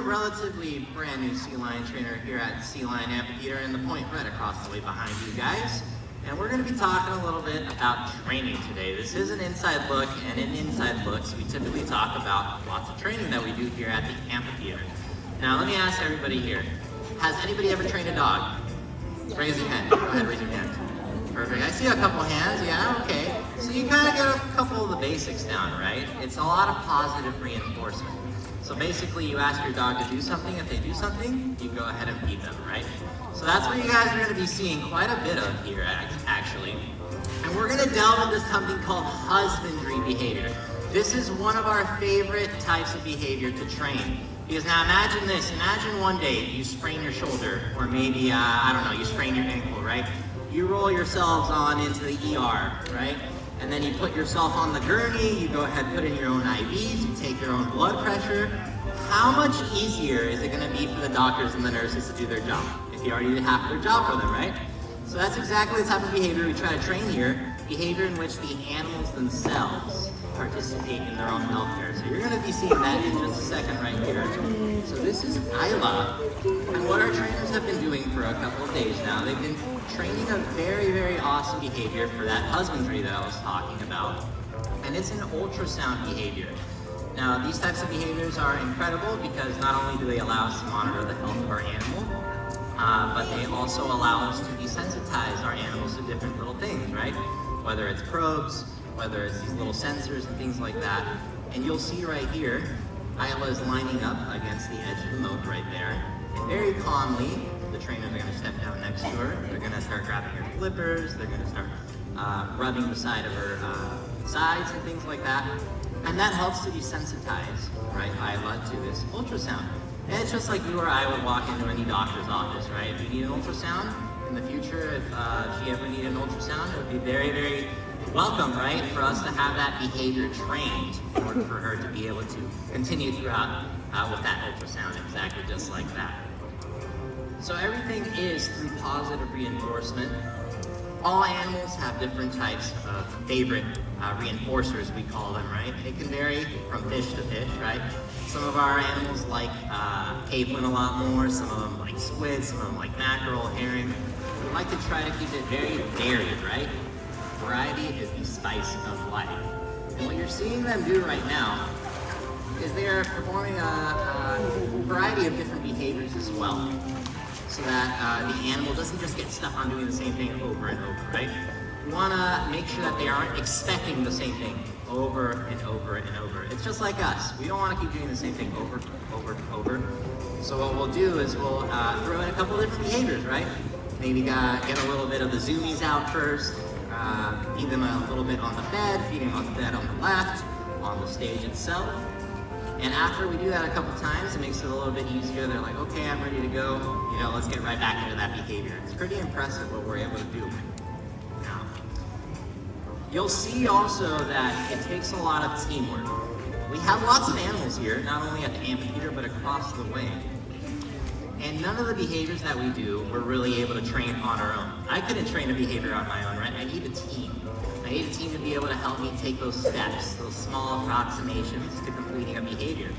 relatively brand new sea lion trainer here at Sea Lion Amphitheater in the point right across the way behind you guys. And we're going to be talking a little bit about training today. This is an inside look, and in inside looks, we typically talk about lots of training that we do here at the amphitheater. Now, let me ask everybody here, has anybody ever trained a dog? Raise your hand. Go ahead, raise your hand. Perfect. I see a couple hands. Yeah, okay. So you kind of get a couple of the basics down, right? It's a lot of positive reinforcement. So basically, you ask your dog to do something. If they do something, you go ahead and feed them, right? So that's what you guys are going to be seeing quite a bit of here, actually. And we're going to delve into something called husbandry behavior. This is one of our favorite types of behavior to train. Because now imagine this. Imagine one day you sprain your shoulder, or maybe, I don't know, you sprain your ankle, right? You roll yourselves on into the ER, right? And then you put yourself on the gurney, you go ahead and put in your own IVs, you take your own blood pressure. How much easier is it going to be for the doctors and the nurses to do their job if you already did half their job for them, right? So that's exactly the type of behavior we try to train here, behavior in which the animals themselves participate in their own welfare. So you're going to be seeing that in just a second right here. So this is Isla, and what our trainers have been doing for a couple of days now, they've been training a very, very awesome behavior for that husbandry that I was talking about, and it's an ultrasound behavior. Now, these types of behaviors are incredible because not only do they allow us to monitor the health of our animal, but they also allow us to desensitize our animals to different little things, right? Whether it's probes, whether it's these little sensors and things like that. And you'll see right here, Isla is lining up against the edge of the moat right there. And very calmly, the trainers are going to step down next to her. They're going to start grabbing her flippers. They're going to start rubbing the side of her sides and things like that. And that helps to desensitize, right, Isla to this ultrasound. And it's just like you or I would walk into any doctor's office, right? If you need an ultrasound in the future, if she ever needed an ultrasound, it would be very, very welcome, right, for us to have that behavior trained in order for her to be able to continue throughout with that ultrasound, exactly just like that. So everything is through positive reinforcement. All animals have different types of favorite reinforcers, we call them, right? It can vary from fish to fish, right? Some of our animals like capelin a lot more, some of them like squid, some of them like mackerel, herring. We like to try to keep it very varied, right? Variety is the spice of life. And what you're seeing them do right now is they are performing a variety of different behaviors as well, so that the animal doesn't just get stuck on doing the same thing over and over, right? We want to make sure that they aren't expecting the same thing over and over and over. It's just like us. We don't want to keep doing the same thing over, over. So what we'll do is we'll throw in a couple different behaviors, right? Maybe get a little bit of the zoomies out first, feed them a little bit on the bed, feed them on the bed on the left, on the stage itself. And after we do that a couple times, it makes it a little bit easier. They're like, okay, I'm ready to go. You know, let's get right back into that behavior. It's pretty impressive what we're able to do. Now, you'll see also that it takes a lot of teamwork. We have lots of animals here, not only at the amphitheater, but across the way. And none of the behaviors that we do, we're really able to train on our own. I couldn't train a behavior on my own, right? I need a team. I need a team to be able to help me take those steps, those small approximations to completing a behavior.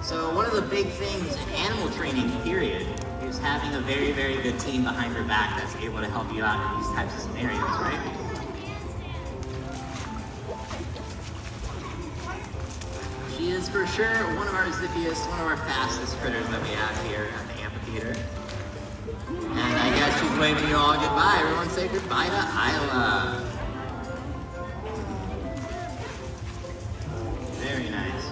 So one of the big things in animal training, period, is having a very, very good team behind your back that's able to help you out in these types of scenarios, right? She is for sure one of our zippiest, one of our fastest critters that we have here at the amphitheater. And I guess she's waving you all goodbye. Everyone say goodbye to Isla. Very nice.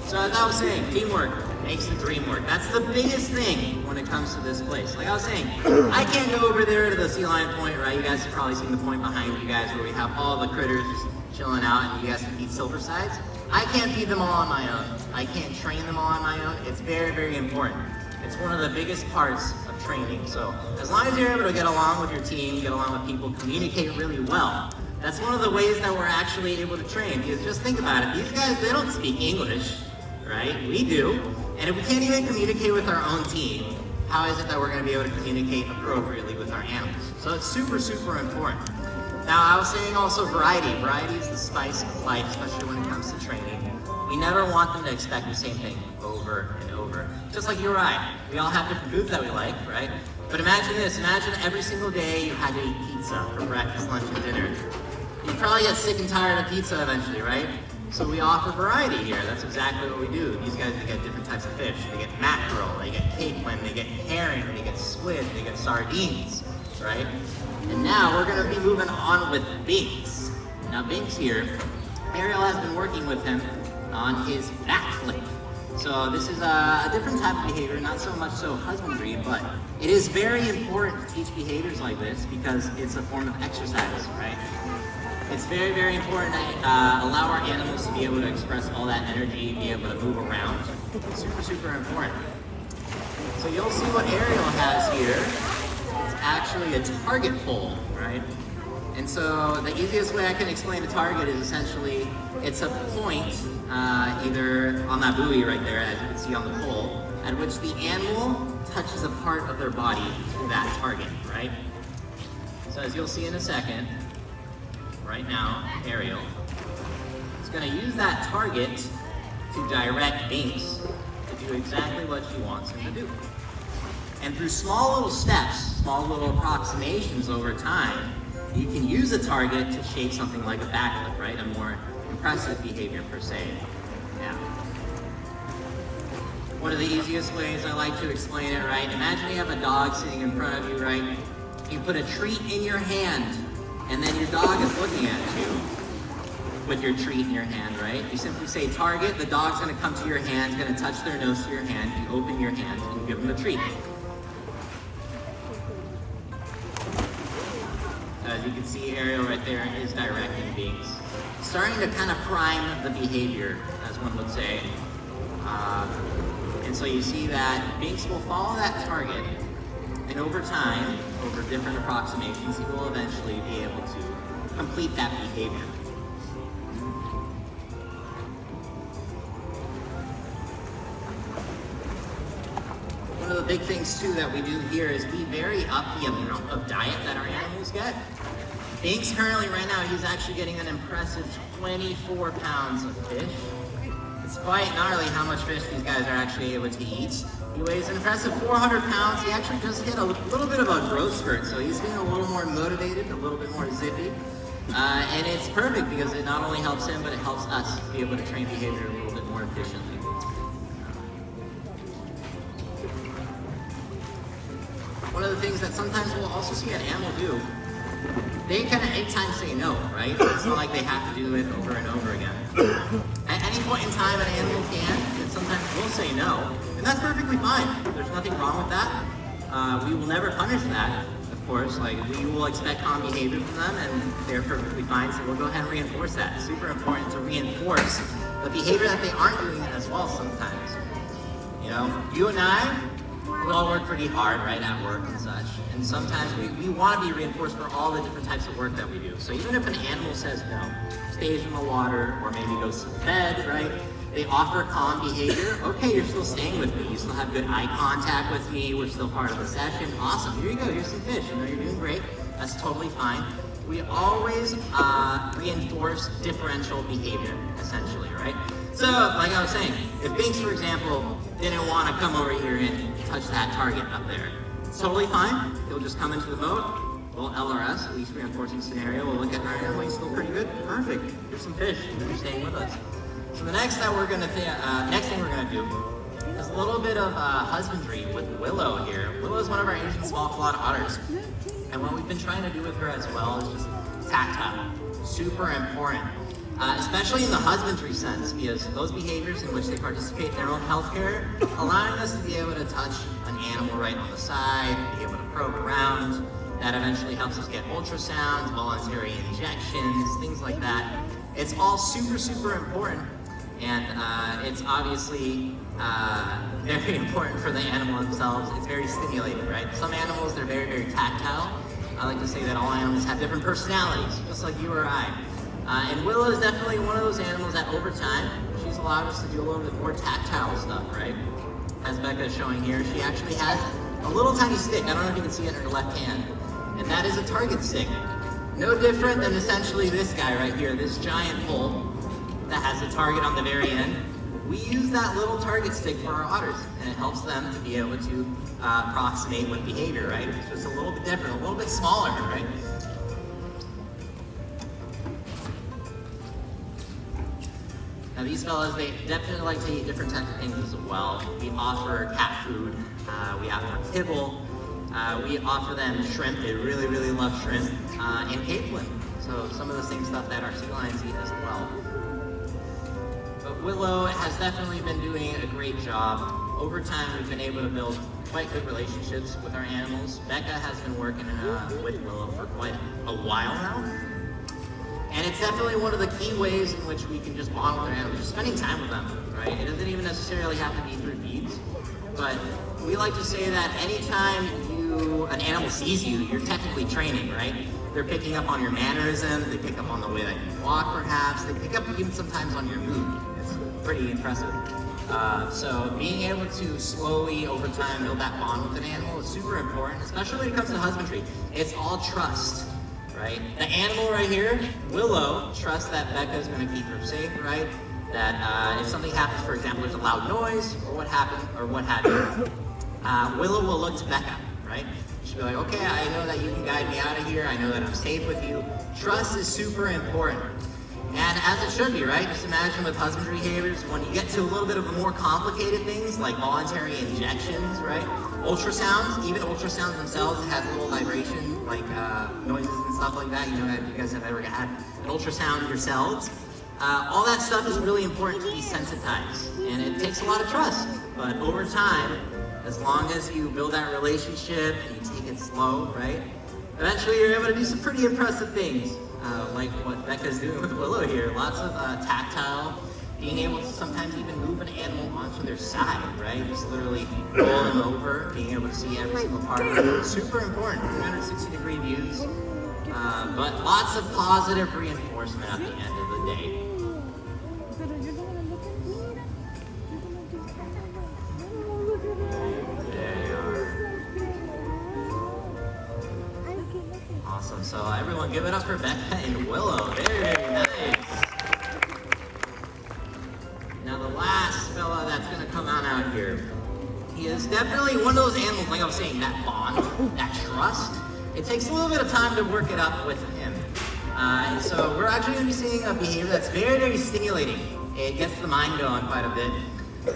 So as I was saying, teamwork makes the dream work. That's the biggest thing when it comes to this place. Like I was saying, I can't go over there to the Sea Lion Point, right? You guys have probably seen the point behind you guys where we have all the critters just chilling out and you guys can feed silver sides. I can't feed them all on my own. I can't train them all on my own. It's very, very important. It's one of the biggest parts of training. So as long as you're able to get along with your team, get along with people, communicate really well, that's one of the ways that we're actually able to train. Because just think about it, these guys, they don't speak English, right? We do. And if we can't even communicate with our own team, how is it that we're going to be able to communicate appropriately with our animals? So it's super, super important. Now, I was saying also variety. Variety is the spice of life, especially when it comes to training. we never want them to expect the same thing over and over. Just like you or I. We all have different foods that we like, right? But imagine this, imagine every single day you had to eat pizza for breakfast, lunch, and dinner. You'd probably get sick and tired of pizza eventually, right? So we offer variety here. That's exactly what we do. These guys, they get different types of fish. They get mackerel, they get capelin, they get herring, they get squid, they get sardines, right? And now we're gonna be moving on with Binks. Now Binks here, Ariel has been working with him on his backflip. So this is a different type of behavior, not so much so husbandry, but it is very important to teach behaviors like this because it's a form of exercise, right? It's very, very important to allow our animals to be able to express all that energy, be able to move around. It's super, super important. So you'll see what Ariel has here. It's actually a target pole, right? And so the easiest way I can explain a target is essentially it's a point, either on that buoy right there, as you can see on the pole, at which the animal touches a part of their body to that target, right? So as you'll see in a second, right now, Ariel is going to use that target to direct Binks to do exactly what she wants him to do. And through small little steps, small little approximations over time, you can use a target to shape something like a backflip, right? A more impressive behavior per se. Yeah. One of the easiest ways I like to explain it, right? Imagine you have a dog sitting in front of you, right? You put a treat in your hand, and then your dog is looking at you with your treat in your hand, right? You simply say target, the dog's gonna come to your hand, gonna touch their nose to your hand, you open your hand, and you give them the treat. As you can see, Ariel right there is directing Binks. Starting to kind of prime the behavior, as one would say. And so you see that Binks will follow that target, and over time, over different approximations, he will eventually be able to complete that behavior. One of the big things too that we do here is we vary up the amount of diet that our animals get. Binks currently right now, he's actually getting an impressive 24 pounds of fish. It's quite gnarly how much fish these guys are actually able to eat. He weighs an impressive 400 pounds. He actually does get a little bit of a growth spurt, so he's being a little more motivated, a little bit more zippy. And it's perfect because it not only helps him, but it helps us be able to train behavior a little bit more efficiently. One of the things that sometimes we'll also see an animal do, they kind of anytime say no, right? It's not like they have to do it over and over again. At any point in time, an animal can, and sometimes will say no, and that's perfectly fine. There's nothing wrong with that. We will never punish that, of course. Like, we will expect calm behavior from them, and they're perfectly fine, so we'll go ahead and reinforce that. It's super important to reinforce the behavior that they aren't doing as well sometimes. You know, you and I, we all work pretty hard, right, at work and such. And sometimes we want to be reinforced for all the different types of work that we do. So even if an animal says no, stays in the water, or maybe goes to bed, right, they offer calm behavior. Okay, you're still staying with me. You still have good eye contact with me. We're still part of the session. Awesome. Here you go. Here's some fish. You know, you're doing great. That's totally fine. We always reinforce differential behavior, essentially, right? So, like I was saying, if Binks, for example, didn't want to come over here and touch that target up there, it's totally fine. He'll just come into the boat. We'll LRS, at least reinforcing scenario. We'll look at our animal. He's still pretty good. Perfect. Here's some fish. You're staying with us. So the next thing we're gonna do is a little bit of husbandry with Willow here. Willow is one of our Asian small-clawed otters, and what we've been trying to do with her as well is just tactile. Super important. Especially in the husbandry sense, because those behaviors in which they participate in their own healthcare, allowing us to be able to touch an animal right on the side, be able to probe around, that eventually helps us get ultrasounds, voluntary injections, things like that. It's all super, super important, and it's obviously very important for the animal themselves. It's very stimulating, right? Some animals, they're very, very tactile. I like to say that all animals have different personalities, just like you or I. And Willow is definitely one of those animals that over time, she's allowed us to do a little bit more tactile stuff, right? As Becca is showing here, she actually has a little tiny stick. I don't know if you can see it in her left hand. And that is a target stick. No different than essentially this guy right here, this giant pole. that has a target on the very end, we use that little target stick for our otters, and it helps them to be able to approximate with behavior, right? It's just a little bit different, a little bit smaller, right? Now these fellas, they definitely like to eat different types of things as well. We offer cat food, we offer kibble, we offer them shrimp. They really, really love shrimp, and capelin. So some of the same stuff that our sea lions eat as well. But Willow has definitely been doing a great job. Over time, we've been able to build quite good relationships with our animals. Becca has been working with Willow for quite a while now. And it's definitely one of the key ways in which we can just bond with our animals, just spending time with them, right? It doesn't even necessarily have to be through feeds, but we like to say that anytime an animal sees you, you're technically training, right? They're picking up on your mannerisms, they pick up on the way that you walk perhaps, they pick up even sometimes on your mood. It's pretty impressive. So being able to slowly, over time, build that bond with an animal is super important, especially when it comes to husbandry. It's all trust. Right? The animal right here, Willow, trusts that Becca is going to keep her safe, right? That if something happens, for example, there's a loud noise or what have you, Willow will look to Becca, right? She'll be like, okay, I know that you can guide me out of here. I know that I'm safe with you. Trust is super important. And as it should be, right? Just imagine with husbandry behaviors, when you get to a little bit of the more complicated things like voluntary injections, right? Ultrasounds, even ultrasounds themselves have little vibration, like noises and stuff like that. You know, if you guys have ever had an ultrasound yourselves. All that stuff is really important to be sensitized, and it takes a lot of trust. But over time, as long as you build that relationship and you take it slow, right? Eventually you're able to do some pretty impressive things, like what Becca's doing with Willow here. Lots of tactile, being able to sometimes even move an animal onto their side, right? Just literally roll them over, being able to see every single part of it. Super important, 360-degree views, but lots of positive reinforcement at the end of the day. Awesome, so everyone give it up for Becca and Willow. Very, very nice. Now the last fella that's gonna come on out here, he is definitely one of those animals, like I was saying, that bond, that trust. It takes a little bit of time to work it up with him. And so we're actually gonna be seeing a behavior that's very, very stimulating. It gets the mind going quite a bit.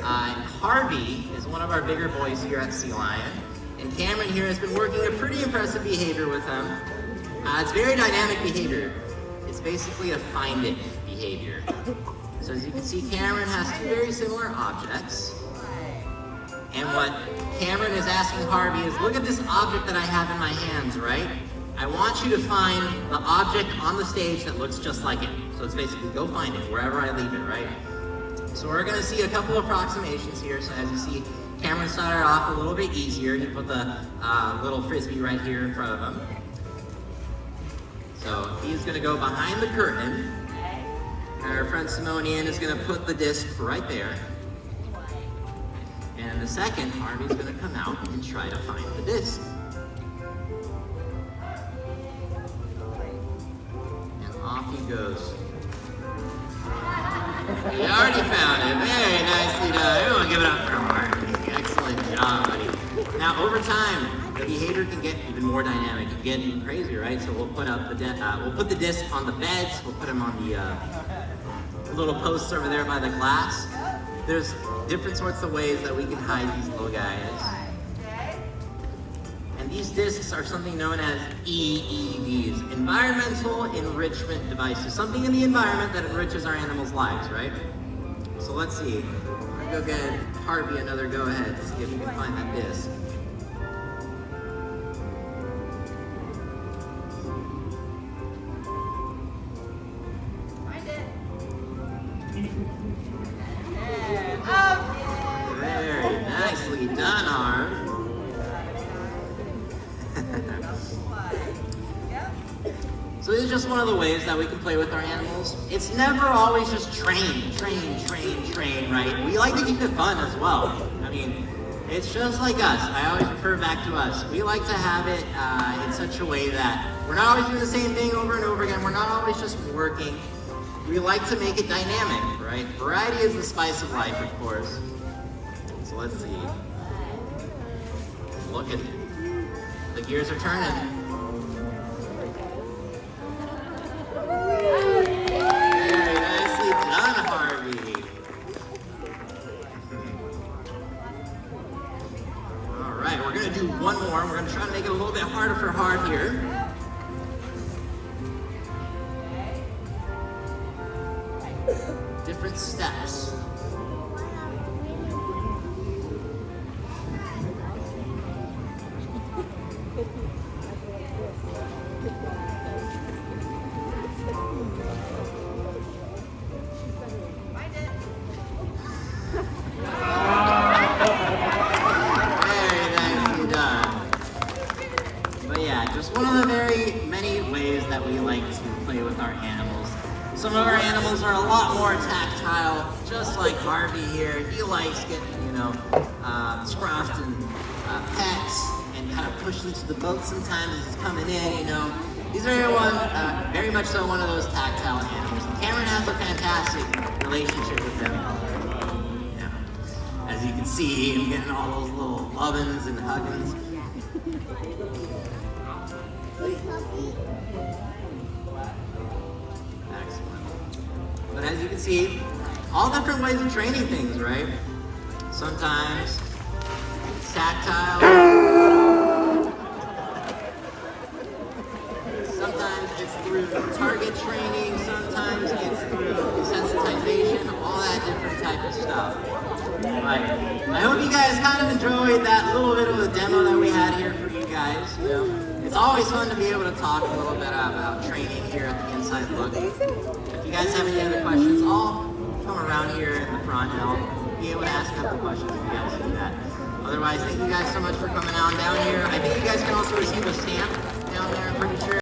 Harvey is one of our bigger boys here at Sea Lion, and Cameron here has been working a pretty impressive behavior with him. It's very dynamic behavior. It's basically a find it behavior. So as you can see, Cameron has two very similar objects. And what Cameron is asking Harvey is, look at this object that I have in my hands, right? I want you to find the object on the stage that looks just like it. So it's basically go find it wherever I leave it, right? So we're gonna see a couple of approximations here. So as you see, Cameron started off a little bit easier. He put the little frisbee right here in front of him. So he's gonna go behind the curtain. And our friend Simonian is gonna put the disc right there. And in a second, Harvey's gonna come out and try to find the disc. And off he goes. He already found it. Very nicely done. Everyone give it up for Harvey. Excellent job, buddy. Now over time, the behavior can get even more dynamic, it can get even crazier, right? So we'll put up we'll put the disc on the beds, we'll put them on the little posts over there by the glass. There's different sorts of ways that we can hide these little guys. And these discs are something known as EEDs, Environmental Enrichment Devices, something in the environment that enriches our animals' lives, right? So let's see. I'm gonna go get Harvey another go ahead to see if we can find that disc. Very nicely done, Harv. So this is just one of the ways that we can play with our animals. It's never always just train, right? We like to keep it fun as well. I mean, it's just like us. I always refer back to us. We like to have it in such a way that we're not always doing the same thing over and over again. We're not always just working. we like to make it dynamic, right? Variety is the spice of life, of course. So let's see. Look at the gears are turning. Very nicely done, Harvey. All right, we're gonna do one more. We're gonna try to make it a little bit harder for Harv here. Different steps. One of the very many ways that we like to play with our animals. Some of our animals are a lot more tactile, just like Harvey here. He likes getting, scruffed and pets and kind of pushed into the boat sometimes as he's coming in, These are very much so one of those tactile animals. Cameron has a fantastic relationship with them. As you can see, him getting all those little lovin's and huggins. Excellent. But as you can see, all different ways of training things, right? Sometimes it's tactile. Sometimes it's through target training. Sometimes it's through desensitization, all that different type of stuff. Right. I hope you guys kind of enjoyed that little bit of a demo that we had here for you guys. It's always fun to be able to talk a little bit about training here at the Inside Look. If you guys have any other questions, I'll come around here in the front and I'll be able to ask a couple questions if you guys do that. Otherwise, thank you guys so much for coming on down here. I think you guys can also receive a stamp down there, I'm pretty sure.